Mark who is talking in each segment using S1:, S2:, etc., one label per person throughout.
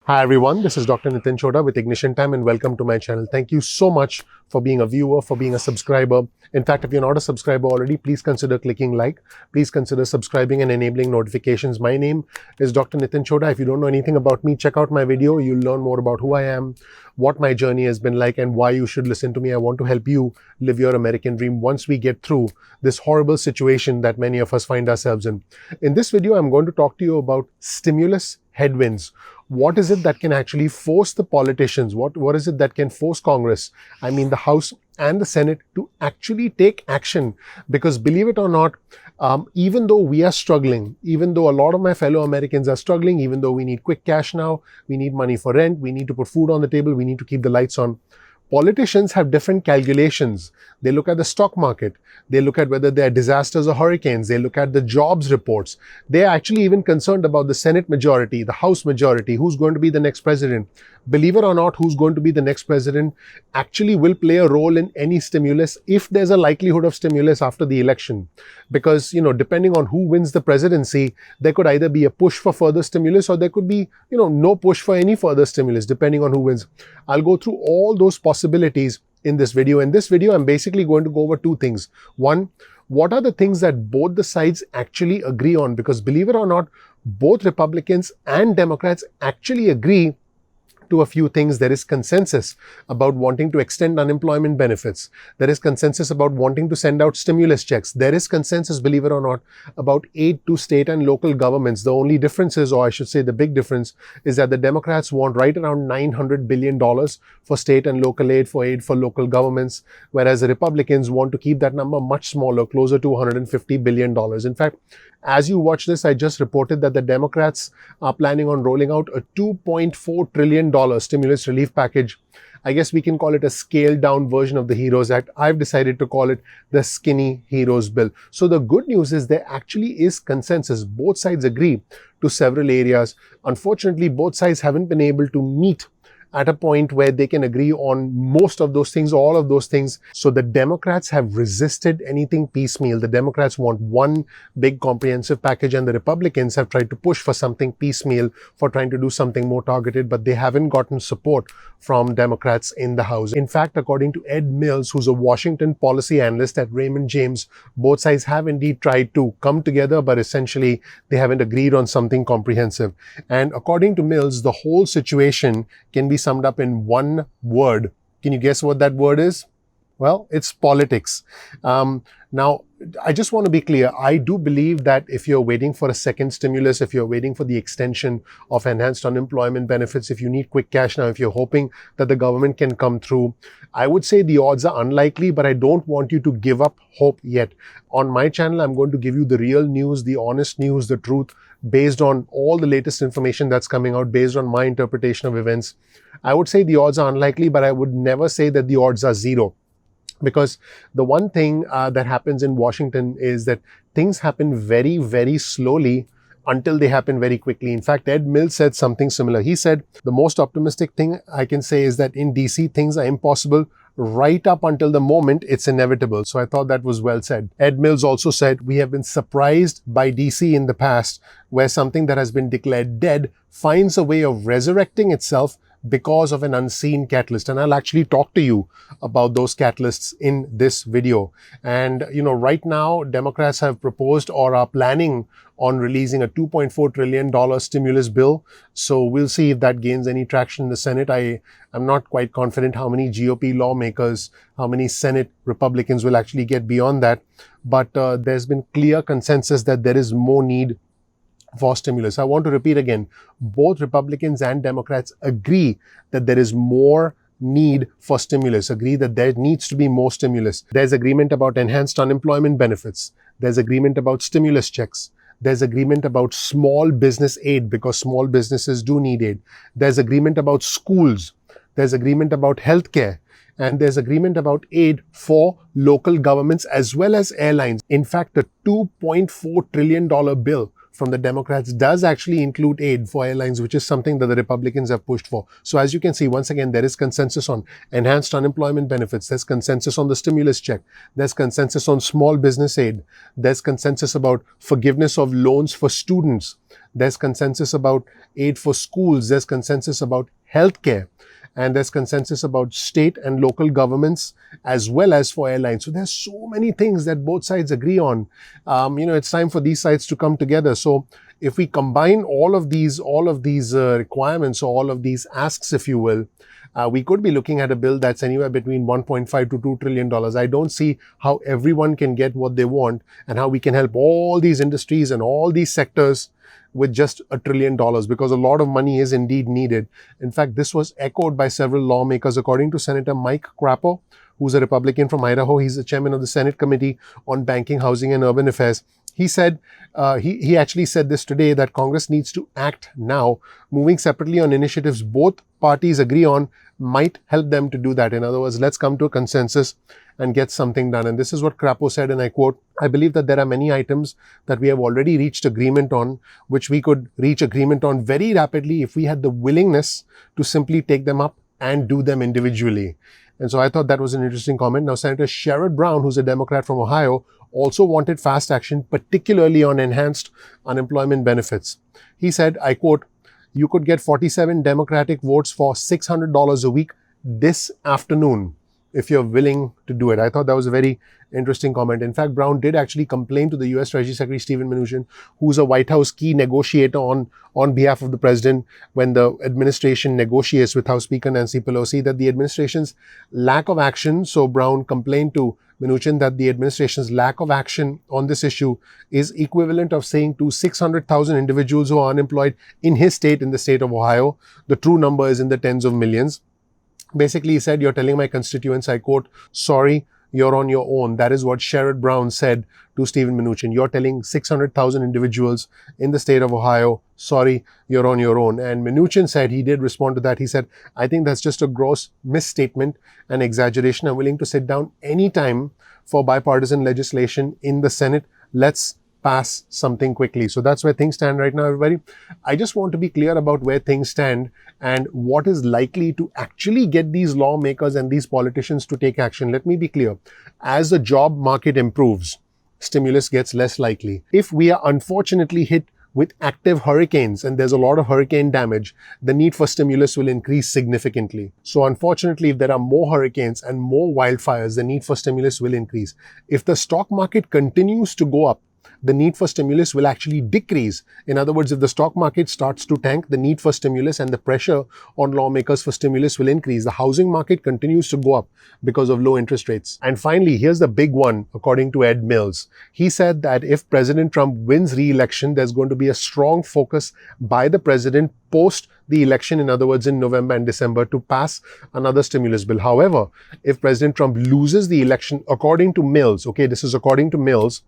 S1: Hi everyone, this is Dr. Nitin Chhoda with Ignition Time and welcome to my channel. Thank you so much for being a viewer, for being a subscriber. In fact, if you're not a subscriber already, please consider clicking like. Please consider subscribing and enabling notifications. My name is Dr. Nitin Chhoda. If you don't know anything about me, check out my video. You'll learn more about who I am, what my journey has been like, and why you should listen to me. I want to help you live your American dream once we get through this horrible situation that many of us find ourselves in. In this video, I'm going to talk to you about stimulus headwinds. What is it that can actually force the politicians? What is it that can force Congress, I mean the House and the Senate, to actually take action? Because believe it or not, even though we are struggling, even though a lot of my fellow Americans are struggling, even though we need quick cash now, we need money for rent, we need to put food on the table, we need to keep the lights on, politicians have different calculations. They look at the stock market. They look at whether there are disasters or hurricanes. They look at the jobs reports. They are actually even concerned about the Senate majority, the House majority, who's going to be the next president. Believe it or not, who's going to be the next president actually will play a role in any stimulus if there's a likelihood of stimulus after the election. Because, depending on who wins the presidency, there could either be a push for further stimulus or there could be, no push for any further stimulus, depending on who wins. I'll go through all those possibilities in this video. In this video, I'm basically going to go over two things. One, what are the things that both the sides actually agree on? Because believe it or not, both Republicans and Democrats actually agree to a few things. There is consensus about wanting to extend unemployment benefits. There is consensus about wanting to send out stimulus checks. There is consensus, believe it or not, about aid to state and local governments. The only difference is, or I should say the big difference, is that the Democrats want right around $900 billion for state and local aid for local governments, whereas the Republicans want to keep that number much smaller, closer to $150 billion. In fact, as you watch this, I just reported that the Democrats are planning on rolling out a $2.4 trillion stimulus relief package. I guess we can call it a scaled down version of the HEROES Act. I've decided to call it the Skinny Heroes Bill. So the good news is there actually is consensus. Both sides agree to several areas. Unfortunately, both sides haven't been able to meet at a point where they can agree on most of those things, all of those things. So the Democrats have resisted anything piecemeal. The Democrats want one big comprehensive package and the Republicans have tried to push for something piecemeal, for trying to do something more targeted, but they haven't gotten support from Democrats in the House. In fact, according to Ed Mills, who's a Washington policy analyst at Raymond James, both sides have indeed tried to come together, but essentially they haven't agreed on something comprehensive. And according to Mills, the whole situation can be summed up in one word. Can you guess what that word is? Well, it's politics. Now, I just want to be clear. I do believe that if you're waiting for a second stimulus, if you're waiting for the extension of enhanced unemployment benefits, if you need quick cash now, if you're hoping that the government can come through, I would say the odds are unlikely, but I don't want you to give up hope yet. On my channel, I'm going to give you the real news, the honest news, the truth, based on all the latest information that's coming out, based on my interpretation of events. I would say the odds are unlikely, but I would never say that the odds are zero. Because the one thing that happens in Washington is that things happen very, very slowly until they happen very quickly. In fact, Ed Mills said something similar. He said, the most optimistic thing I can say is that in DC, things are impossible right up until the moment it's inevitable. So I thought that was well said. Ed Mills also said, we have been surprised by DC in the past, where something that has been declared dead finds a way of resurrecting itself because of an unseen catalyst. And I'll actually talk to you about those catalysts in this video. And, right now, Democrats have proposed or are planning on releasing a $2.4 trillion stimulus bill. So we'll see if that gains any traction in the Senate. I'm not quite confident how many GOP lawmakers, how many Senate Republicans will actually get beyond that. But there's been clear consensus that there is more need for stimulus. I want to repeat again, both Republicans and Democrats agree that there is more need for stimulus, agree that there needs to be more stimulus. There's agreement about enhanced unemployment benefits. There's agreement about stimulus checks. There's agreement about small business aid because small businesses do need aid. There's agreement about schools. There's agreement about healthcare. And there's agreement about aid for local governments as well as airlines. In fact, the $2.4 trillion bill from the Democrats does actually include aid for airlines, which is something that the Republicans have pushed for. So as you can see, once again, there is consensus on enhanced unemployment benefits. There's consensus on the stimulus check. There's consensus on small business aid. There's consensus about forgiveness of loans for students. There's consensus about aid for schools. There's consensus about healthcare. And there's consensus about state and local governments as well as for airlines. So there's so many things that both sides agree on. It's time for these sides to come together. So if we combine all of these requirements, or all of these asks, if you will, we could be looking at a bill that's anywhere between $1.5 to $2 trillion. I don't see how everyone can get what they want and how we can help all these industries and all these sectors with just $1 trillion, because a lot of money is indeed needed. In fact, this was echoed by several lawmakers. According to Senator Mike Crapo, who's a Republican from Idaho, he's the chairman of the Senate Committee on Banking, Housing and Urban Affairs. He said, he actually said this today, that Congress needs to act now. Moving separately on initiatives both parties agree on might help them to do that. In other words, let's come to a consensus and get something done. And this is what Crapo said, and I quote, "I believe that there are many items that we have already reached agreement on, which we could reach agreement on very rapidly if we had the willingness to simply take them up and do them individually." And so I thought that was an interesting comment. Now, Senator Sherrod Brown, who's a Democrat from Ohio, also wanted fast action, particularly on enhanced unemployment benefits. He said, I quote, "You could get 47 Democratic votes for $600 a week this afternoon if you're willing to do it." I thought that was a very interesting comment. In fact, Brown did actually complain to the U.S. Treasury Secretary Steven Mnuchin, who's a White House key negotiator on behalf of the president when the administration negotiates with House Speaker Nancy Pelosi, that the administration's lack of action. So Brown complained to Mnuchin that the administration's lack of action on this issue is equivalent of saying to 600,000 individuals who are unemployed in his state, in the state of Ohio, the true number is in the tens of millions. Basically, he said, "You're telling my constituents," I quote, "sorry, you're on your own." That is what Sherrod Brown said to Steven Mnuchin. You're telling 600,000 individuals in the state of Ohio, sorry, you're on your own. And Mnuchin said, he did respond to that. He said, "I think that's just a gross misstatement and exaggeration. I'm willing to sit down anytime for bipartisan legislation in the Senate. Let's pass something quickly." So that's where things stand right now, everybody. I just want to be clear about where things stand and what is likely to actually get these lawmakers and these politicians to take action. Let me be clear. As the job market improves, stimulus gets less likely. If we are unfortunately hit with active hurricanes and there's a lot of hurricane damage, the need for stimulus will increase significantly. So unfortunately, if there are more hurricanes and more wildfires, the need for stimulus will increase. If the stock market continues to go up, the need for stimulus will actually decrease. In other words, if the stock market starts to tank, the need for stimulus and the pressure on lawmakers for stimulus will increase. The housing market continues to go up because of low interest rates. And finally, here's the big one, according to Ed Mills. He said that if President Trump wins re-election, there's going to be a strong focus by the president post the election, in other words, in November and December, to pass another stimulus bill. However, if President Trump loses the election, according to Mills, okay, this is according to Mills,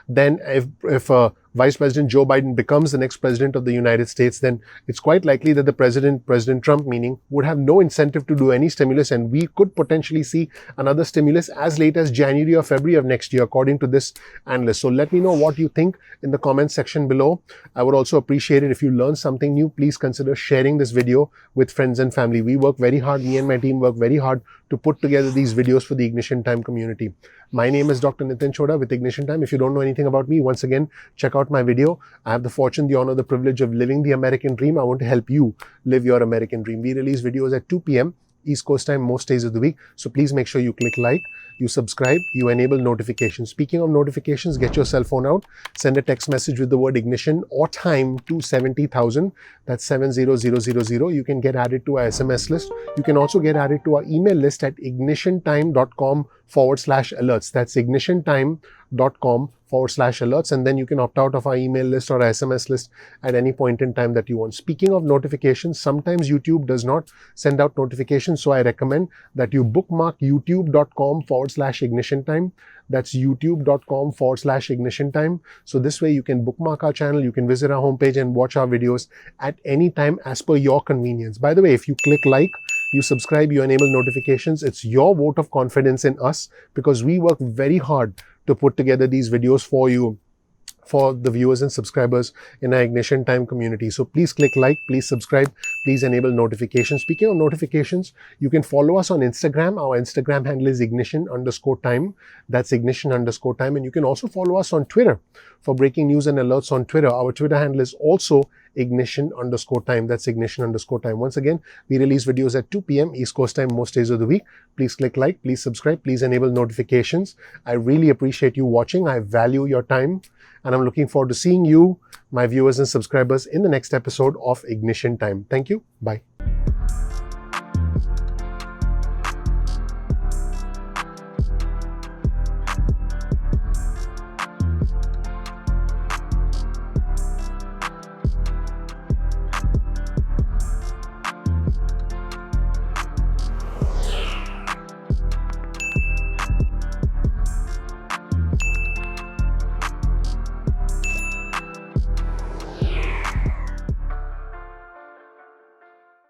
S1: then if Vice President Joe Biden becomes the next president of the United States, then it's quite likely that the President Trump, meaning, would have no incentive to do any stimulus, and we could potentially see another stimulus as late as January or February of next year, according to this analyst. So let me know what you think in the comment section below. I would also appreciate it if you learned something new. Please consider sharing this video with friends and family. We work very hard, me and my team work very hard to put together these videos for the Ignition Time community. My name is Dr. Nitin Chhoda with Ignition Time. If you don't know anything about me, once again, check out my video. I have the fortune, the honor, the privilege of living the American dream. I want to help you live your American dream. We release videos at 2 p.m. East Coast time most days of the week. So please make sure you click like, you subscribe, you enable notifications. Speaking of notifications, get your cell phone out, send a text message with the word ignition or time to 70,000. That's 70000. You can get added to our SMS list. You can also get added to our email list at ignitiontime.com/alerts. That's ignitiontime.com/alerts. And then you can opt out of our email list or our SMS list at any point in time that you want. Speaking of notifications, sometimes YouTube does not send out notifications. So I recommend that you bookmark youtube.com/ignitiontime. That's youtube.com/ignitiontime. So this way you can bookmark our channel, you can visit our homepage and watch our videos at any time as per your convenience. By the way, if you click like, you subscribe, you enable notifications, it's your vote of confidence in us, because we work very hard to put together these videos for you for the viewers and subscribers in our Ignition Time community. So please click like, please subscribe, please enable notifications. Speaking of notifications, you can follow us on Instagram. Our Instagram handle is ignition_time. That's ignition_time. And you can also follow us on Twitter for breaking news and alerts on Twitter. Our Twitter handle is also ignition_time. That's ignition_time. Once again, we release videos at 2 p.m. East Coast time most days of the week. Please click like, please subscribe, please enable notifications. I really appreciate you watching. I value your time, and I'm looking forward to seeing you, my viewers and subscribers, in the next episode of Ignition Time. Thank you. Bye.